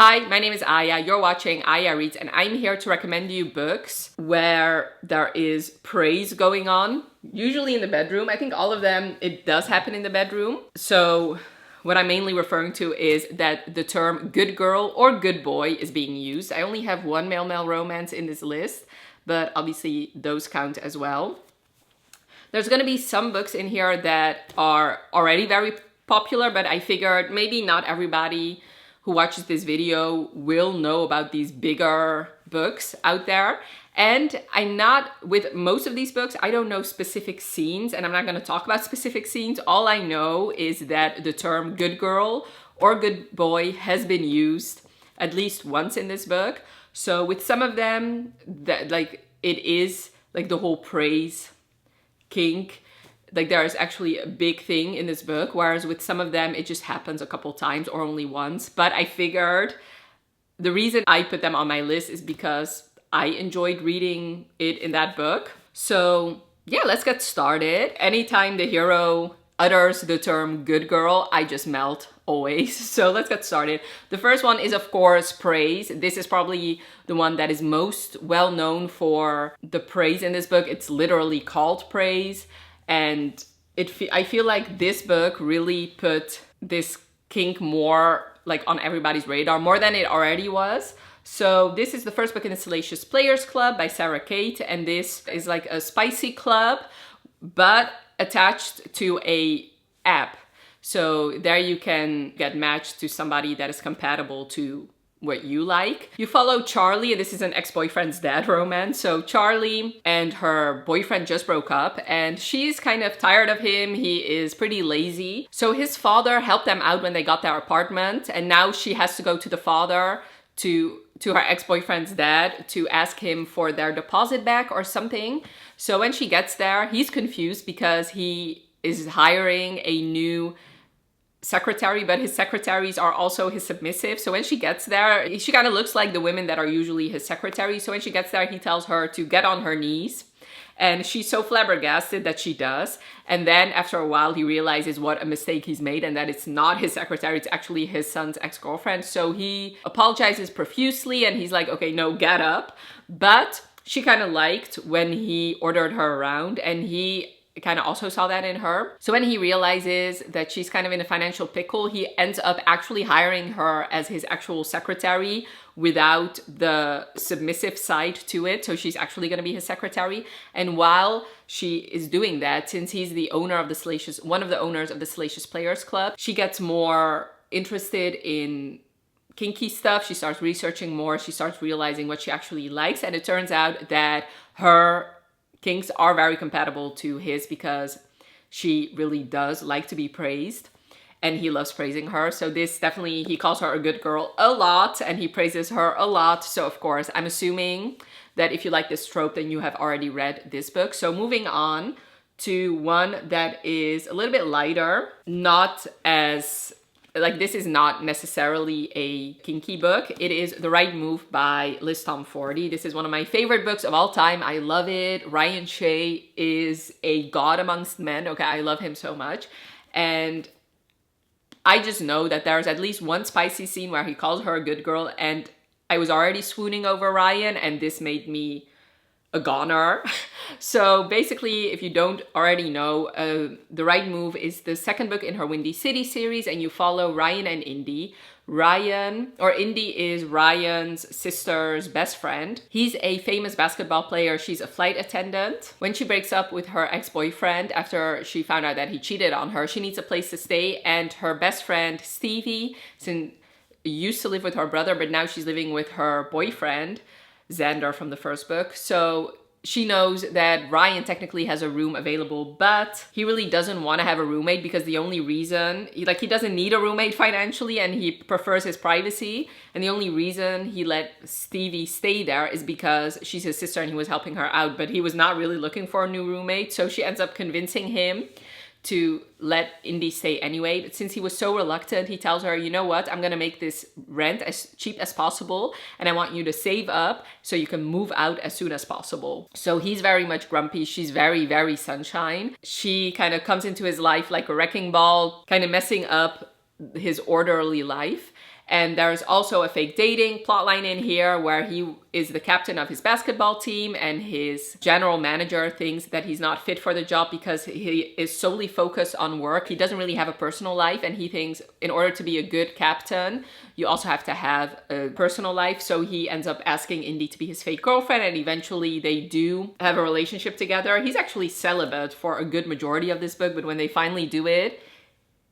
Hi, my name is Aya, you're watching Aya Reads, and I'm here to recommend you books where there is praise going on, usually in the bedroom. I think all of them, it does happen in the bedroom. So what I'm mainly referring to is that the term good girl or good boy is being used. I only have one male-male romance in this list, but obviously those count as well. There's gonna be some books in here that are already very popular, but I figured maybe not everybody who watches this video will know about these bigger books out there. And I'm not, with most of these books, I don't know specific scenes, and I'm not gonna talk about specific scenes. All I know is that the term good girl or good boy has been used at least once in this book. So with some of them, that it is like the whole praise kink. Like there is actually a big thing in this book, whereas with some of them, it just happens a couple times or only once. But I figured the reason I put them on my list is because I enjoyed reading it in that book. So yeah, let's get started. Anytime the hero utters the term good girl, I just melt always. So let's get started. The first one is, of course, praise. This is probably the one that is most well known for the praise in this book. It's literally called praise. And I feel like this book really put this kink more like on everybody's radar, more than it already was. So this is the first book in the Salacious Players Club by Sarah Kate, and this is like a spicy club, but attached to a app. So there you can get matched to somebody that is compatible to what you like. You follow Charlie, and this is an ex-boyfriend's dad romance. So Charlie and her boyfriend just broke up, and she's kind of tired of him. He is pretty lazy. So his father helped them out when they got their apartment, and now she has to go to the father, to her ex-boyfriend's dad, to ask him for their deposit back or something. So when she gets there, he's confused because he is hiring a new secretary, but his secretaries are also his submissive. So when she gets there, she kind of looks like the women that are usually his secretaries. So when she gets there, he tells her to get on her knees. And she's so flabbergasted that she does. And then after a while, he realizes what a mistake he's made and that it's not his secretary, it's actually his son's ex-girlfriend. So he apologizes profusely and he's like, okay, no, get up. But she kind of liked when he ordered her around, and he kind of also saw that in her. So when he realizes that she's kind of in a financial pickle, he ends up actually hiring her as his actual secretary without the submissive side to it. So she's actually going to be his secretary. And while she is doing that, since he's the owner of the one of the owners of the Salacious Players Club, she gets more interested in kinky stuff. She starts researching more. She starts realizing what she actually likes. And it turns out that her kinks are very compatible to his, because she really does like to be praised and he loves praising her. So this definitely, he calls her a good girl a lot and he praises her a lot. So of course, I'm assuming that if you like this trope, then you have already read this book. So moving on to one that is a little bit lighter, not as like, this is not necessarily a kinky book. It is The Right Move by Liz Tom 40. This is one of my favorite books of all time. I love it. Ryan Shea is a god amongst men. Okay, I love him so much. And I just know that there's at least one spicy scene where he calls her a good girl, and I was already swooning over Ryan, and this made me a goner. So basically, if you don't already know, The Right Move is the second book in her Windy City series, and you follow Ryan and Indy. Indy is Ryan's sister's best friend. He's a famous basketball player. She's a flight attendant. When she breaks up with her ex-boyfriend after she found out that he cheated on her, she needs a place to stay, and her best friend Stevie used to live with her brother, but now she's living with her boyfriend Xander from the first book. So she knows that Ryan technically has a room available, but he really doesn't want to have a roommate because the only reason, he doesn't need a roommate financially and he prefers his privacy. And the only reason he let Stevie stay there is because she's his sister and he was helping her out, but he was not really looking for a new roommate. So she ends up convincing him to let Indy stay anyway. But since he was so reluctant, he tells her, you know what, I'm gonna make this rent as cheap as possible and I want you to save up so you can move out as soon as possible. So he's very much grumpy. She's very, very sunshine. She kind of comes into his life like a wrecking ball, kind of messing up his orderly life. And there's also a fake dating plotline in here where he is the captain of his basketball team and his general manager thinks that he's not fit for the job because he is solely focused on work. He doesn't really have a personal life, and he thinks in order to be a good captain, you also have to have a personal life. So he ends up asking Indy to be his fake girlfriend, and eventually they do have a relationship together. He's actually celibate for a good majority of this book, but when they finally do it,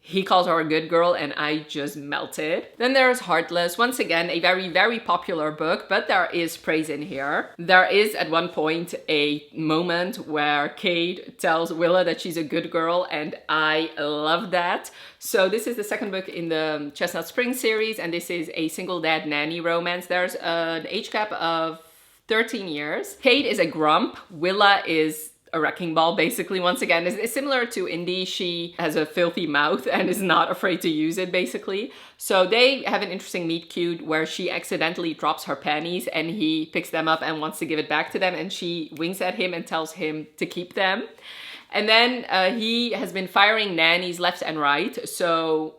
he calls her a good girl, and I just melted. Then there's Heartless. Once again, a very, very popular book, but there is praise in here. There is at one point a moment where Kate tells Willa that she's a good girl, and I love that. So this is the second book in the Chestnut Spring series, and this is a single dad nanny romance. There's an age gap of 13 years. Kate is a grump. Willa is a wrecking ball, basically. Once again, it's similar to Indy. She has a filthy mouth and is not afraid to use it, basically. So they have an interesting meet cute where she accidentally drops her panties and he picks them up and wants to give it back to them, and she winks at him and tells him to keep them. And then he has been firing nannies left and right. So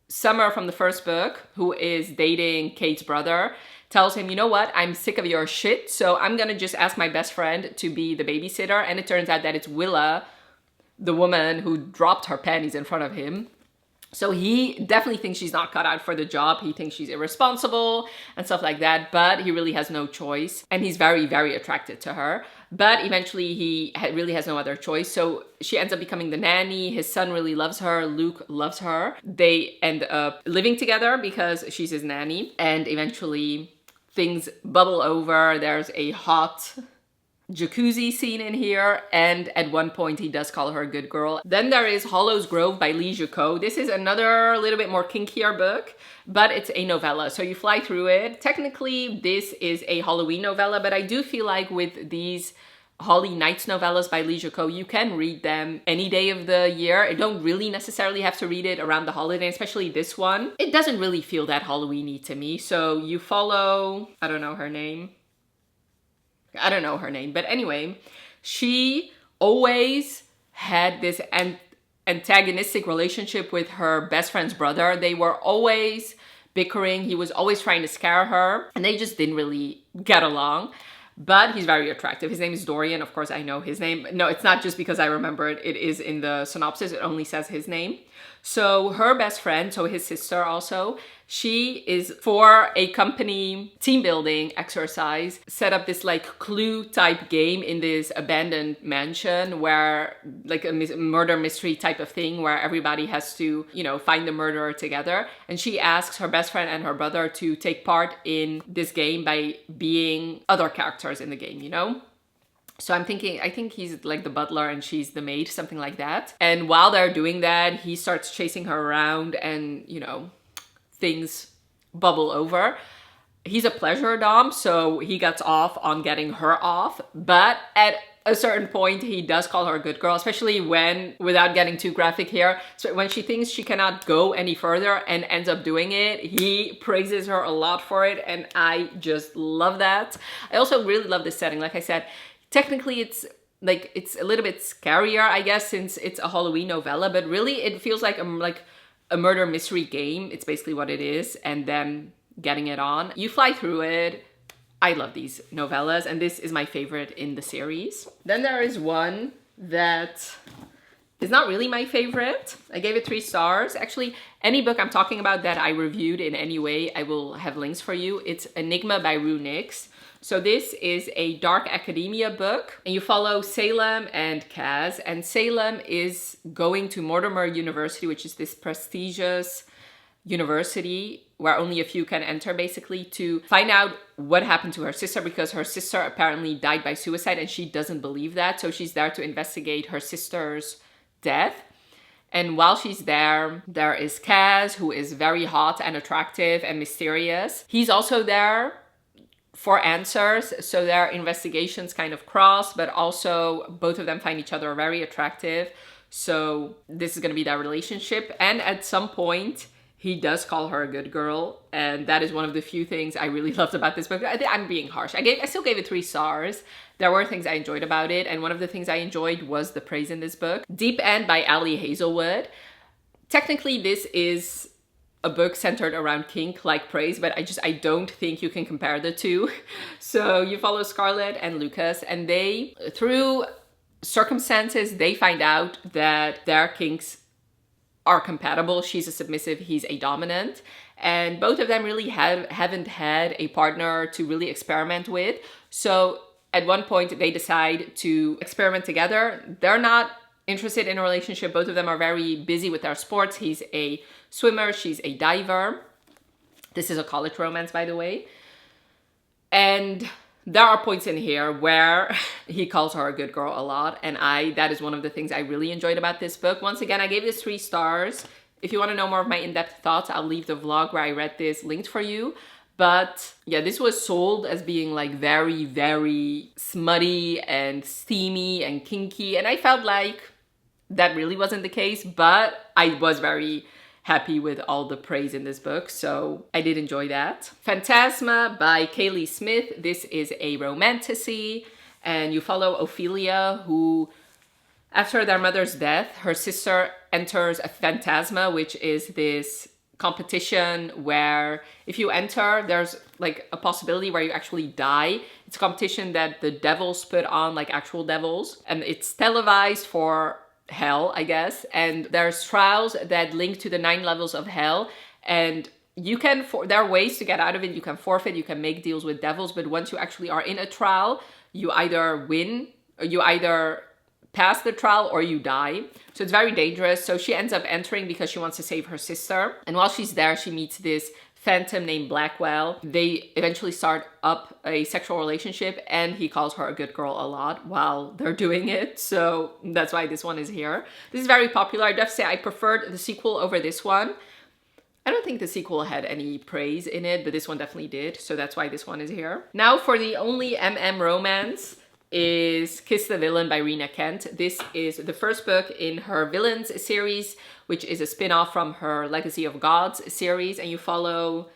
Summer from the first book, who is dating Kate's brother, tells him, you know what, I'm sick of your shit, so I'm gonna just ask my best friend to be the babysitter. And it turns out that it's Willa, the woman who dropped her panties in front of him. So he definitely thinks she's not cut out for the job. He thinks she's irresponsible and stuff like that, but he really has no choice. And he's very, very attracted to her. But eventually he really has no other choice. So she ends up becoming the nanny. His son really loves her. Luke loves her. They end up living together because she's his nanny. And eventually things bubble over. There's a hot jacuzzi scene in here, and at one point he does call her a good girl. Then there is Hollow's Grove by Lee Jacot. This is another little bit more kinkier book, but it's a novella, so you fly through it. Technically, this is a Halloween novella, but I do feel like with these Holly Nights novellas by Lee Jacot, you can read them any day of the year. You don't really necessarily have to read it around the holiday, especially this one. It doesn't really feel that Halloween-y to me. So you follow, I don't know her name, but anyway, she always had this antagonistic relationship with her best friend's brother. They were always bickering. He was always trying to scare her, and they just didn't really get along. But he's very attractive. His name is Dorian. Of course, I know his name. No, it's not just because I remember it. It is in the synopsis. It only says his name. So her best friend, so his sister also, she is for a company team building exercise, set up this like Clue type game in this abandoned mansion where like a murder mystery type of thing where everybody has to, you know, find the murderer together. And she asks her best friend and her brother to take part in this game by being other characters in the game, you know? So I think he's like the butler and she's the maid, something like that. And while they're doing that, he starts chasing her around and, you know, things bubble over. He's a pleasure dom, so he gets off on getting her off. But at a certain point, he does call her a good girl, especially when, without getting too graphic here, so when she thinks she cannot go any further and ends up doing it, he praises her a lot for it. And I just love that. I also really love this setting. Like I said, technically it's a little bit scarier, I guess, since it's a Halloween novella, but really it feels like a murder mystery game. It's basically what it is, and then getting it on. You fly through it. I love these novellas, and this is my favorite in the series. Then there is one that is not really my favorite. I gave it 3 stars. Actually, any book I'm talking about that I reviewed in any way, I will have links for you. It's Enigma by Rue Nix. So this is a dark academia book, and you follow Salem and Kaz. And Salem is going to Mortimer University, which is this prestigious university where only a few can enter, basically, to find out what happened to her sister, because her sister apparently died by suicide and she doesn't believe that. So she's there to investigate her sister's death. And while she's there, there is Kaz, who is very hot and attractive and mysterious. He's also there for answers, so their investigations kind of cross, but also both of them find each other very attractive. So this is going to be their relationship. And at some point, he does call her a good girl, and that is one of the few things I really loved about this book. I'm being harsh. I still gave it 3 stars. There were things I enjoyed about it, and one of the things I enjoyed was the praise in this book. Deep End by Ali Hazelwood. Technically, this is a book centered around kink like Praise, but I don't think you can compare the two. So you follow Scarlett and Lucas, and they, through circumstances, they find out that their kinks are compatible. She's a submissive, he's a dominant. And both of them really haven't had a partner to really experiment with. So at one point they decide to experiment together. They're not interested in a relationship. Both of them are very busy with their sports. He's a swimmer, she's a diver. This is a college romance, by the way. And there are points in here where he calls her a good girl a lot. And that is one of the things I really enjoyed about this book. Once again, I gave this 3 stars. If you want to know more of my in-depth thoughts, I'll leave the vlog where I read this linked for you. But yeah, this was sold as being like very, very smutty and steamy and kinky. And I felt like that really wasn't the case, but I was very happy with all the praise in this book, so I did enjoy that. Phantasma by Kaylee Smith. This is a romantasy, and you follow Ophelia, who, after their mother's death, her sister enters a Phantasma, which is this competition where if you enter, there's like a possibility where you actually die. It's a competition that the devils put on, like actual devils, and it's televised for hell, I guess, and there's trials that link to the 9 levels of hell, and you can, there are ways to get out of it. You can forfeit, you can make deals with devils, but once you actually are in a trial, you either win, or you either pass the trial, or you die. So it's very dangerous. So she ends up entering because she wants to save her sister, and while she's there, she meets this phantom named Blackwell. They eventually start up a sexual relationship, and he calls her a good girl a lot while they're doing it. So that's why this one is here. This is very popular. I have to say I preferred the sequel over this one. I don't think the sequel had any praise in it, but this one definitely did. So that's why this one is here. Now for the only romance is Kiss the Villain by Rena Kent. This is the first book in her Villains series, which is a spin-off from her Legacy of Gods series, and you follow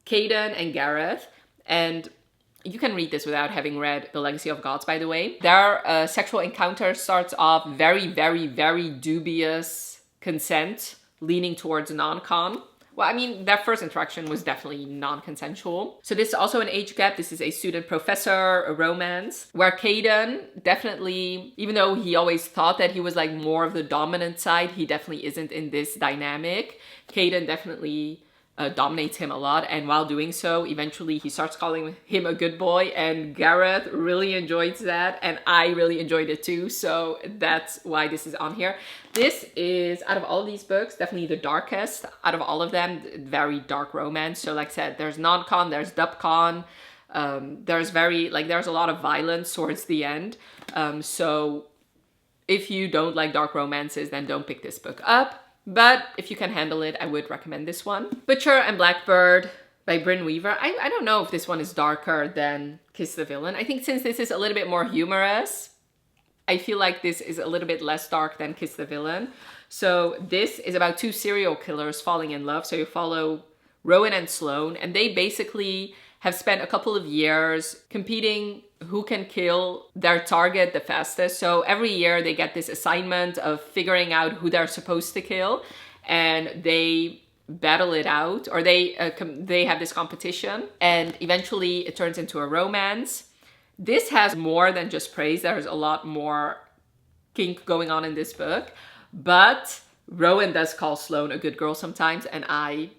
Caden and Gareth. And you can read this without having read the Legacy of Gods, by the way. Their sexual encounter starts off very, very, very dubious consent, leaning towards non-con. Well, I mean, that first interaction was definitely non-consensual. So this is also an age gap. This is a student-professor romance where Caden definitely, even though he always thought that he was like more of the dominant side, he definitely isn't in this dynamic. Caden definitely dominates him a lot, and while doing so, eventually he starts calling him a good boy, and Gareth really enjoys that, and I really enjoyed it too, so that's why this is on here. This is, out of all of these books, definitely the darkest out of all of them. Very dark romance. So like I said, there's non-con, there's dub-con, there's a lot of violence towards the end. So if you don't like dark romances, then don't pick this book up. But if you can handle it, I would recommend this one. Butcher and Blackbird by Brynn Weaver. I don't know if this one is darker than Kiss the Villain. I think since this is a little bit more humorous, I feel like this is a little bit less dark than Kiss the Villain. So this is about 2 serial killers falling in love. So you follow Rowan and Sloane, and they basically have spent a couple of years competing who can kill their target the fastest. So every year they get this assignment of figuring out who they're supposed to kill, and they battle it out, or they have this competition, and eventually it turns into a romance. This has more than just praise. There's a lot more kink going on in this book, but Rowan does call Sloane a good girl sometimes, and I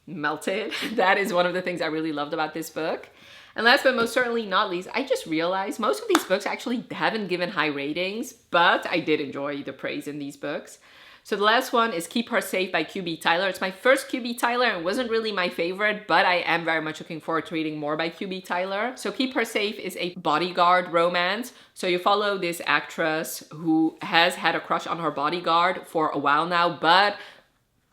melted. That is one of the things I really loved about this book. And last but most certainly not least, I just realized most of these books actually haven't given high ratings, but I did enjoy the praise in these books. So the last one is Keep Her Safe by QB Tyler. It's my first QB Tyler and wasn't really my favorite, but I am very much looking forward to reading more by QB Tyler. So Keep Her Safe is a bodyguard romance. So you follow this actress who has had a crush on her bodyguard for a while now, but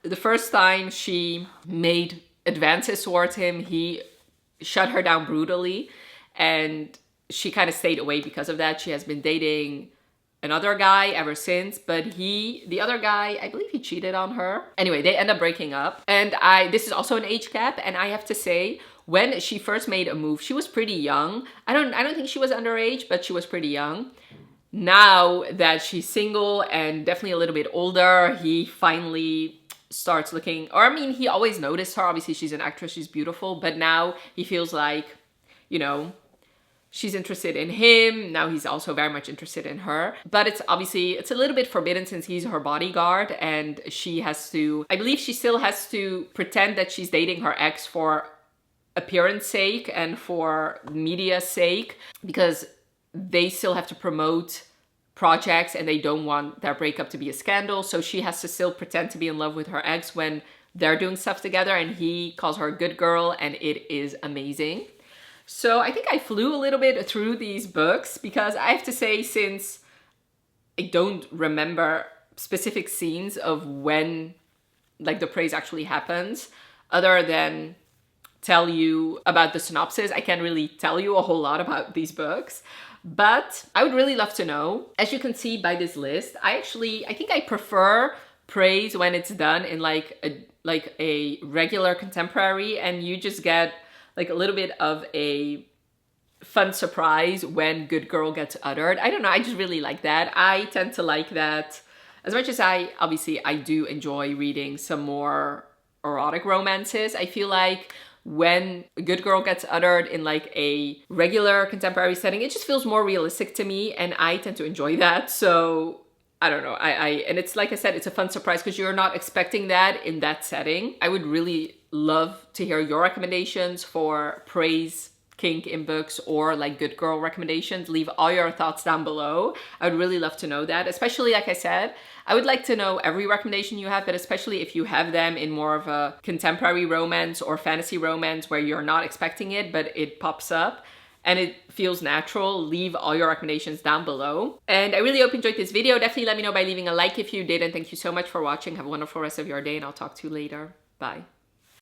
the first time she made advances towards him, he shut her down brutally, and she kind of stayed away because of that. She has been dating another guy ever since, but the other guy, I believe he cheated on her. Anyway, they end up breaking up, and this is also an age gap, and I have to say, when she first made a move, she was pretty young. I don't think she was underage, but she was pretty young. Now that she's single and definitely a little bit older, he finally starts looking, or I mean, he always noticed her. Obviously, she's an actress, she's beautiful, but now he feels like, you know, she's interested in him. Now he's also very much interested in her. But it's obviously, it's a little bit forbidden since he's her bodyguard and she has to, I believe she still has to pretend that she's dating her ex for appearance sake and for media sake, because they still have to promote projects and they don't want their breakup to be a scandal. So she has to still pretend to be in love with her ex when they're doing stuff together, and he calls her a good girl, and it is amazing. So I think I flew a little bit through these books because I have to say, since I don't remember specific scenes of when like the praise actually happens, other than tell you about the synopsis, I can't really tell you a whole lot about these books. But I would really love to know. As you can see by this list, I think I prefer praise when it's done in like a regular contemporary, and you just get like a little bit of a fun surprise when good girl gets uttered. I don't know, I just really like that. I tend to like that as much as I do enjoy reading some more erotic romances. I feel like when a good girl gets uttered in like a regular contemporary setting, it just feels more realistic to me, and I tend to enjoy that. So I don't know, and it's like I said, it's a fun surprise because you're not expecting that in that setting. I would really love to hear your recommendations for praise kink in books, or like good girl recommendations. Leave all your thoughts down below. I would really love to know that, especially like I said, I would like to know every recommendation you have, but especially if you have them in more of a contemporary romance or fantasy romance where you're not expecting it, but it pops up and it feels natural. Leave all your recommendations down below. And I really hope you enjoyed this video. Definitely let me know by leaving a like if you did, and thank you so much for watching. Have a wonderful rest of your day, and I'll talk to you later. Bye.